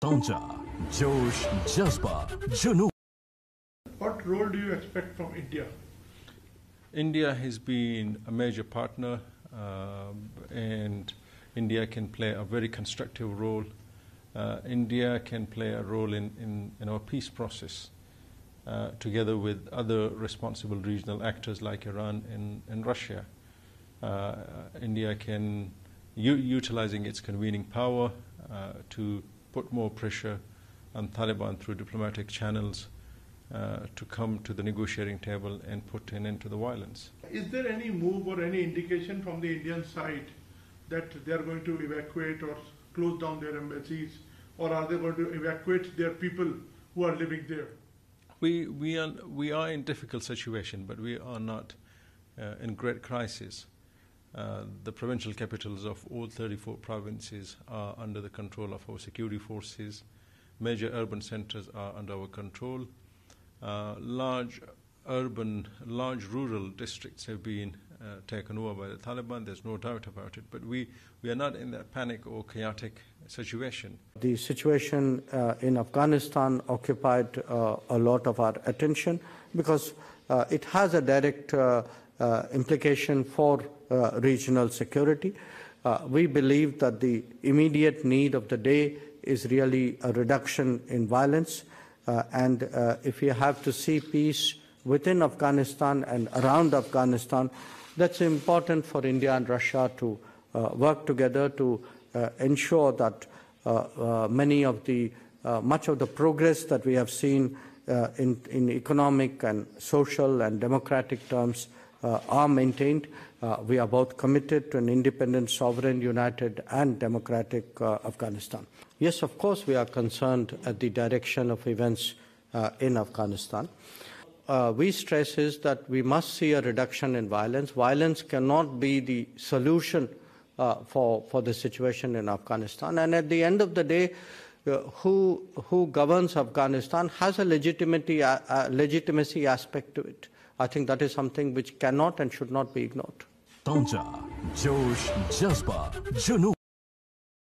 तांजा जोश जज्बा जुनून. What role do you expect from India? India has been a major partner, and India can play a very constructive role. India can play a role in our peace process, together with other responsible regional actors like Iran and Russia. India can, utilizing its convening power, to put more pressure on Taliban through diplomatic channels, to come to the negotiating table and put an end to the violence. Is there any move or any indication from the Indian side that they are going to evacuate or close down their embassies, or are they going to evacuate their people who are living there? We are in difficult situation, but we are not in great crisis. The provincial capitals of all 34 provinces are under the control of our security forces. Major urban centers are under our control. Large rural districts have been taken over by the Taliban. There's no doubt about it. But we are not in that panic or chaotic situation. The situation in Afghanistan occupied a lot of our attention because it has a direct implication for regional security. We believe that the immediate need of the day is really a reduction in violence. And if we have to see peace within Afghanistan and around Afghanistan, that's important for India and Russia to work together to ensure that much of the progress that we have seen in economic and social and democratic terms are maintained. We are both committed to an independent, sovereign, united and democratic Afghanistan. Yes, of course, we are concerned at the direction of events in Afghanistan. We stress is that we must see a reduction in violence. Violence cannot be the solution for the situation in Afghanistan. And at the end of the day, who governs Afghanistan has a legitimacy aspect to it. I think that is something which cannot and should not be ignored. तांजा जोश जज्बा जुनून.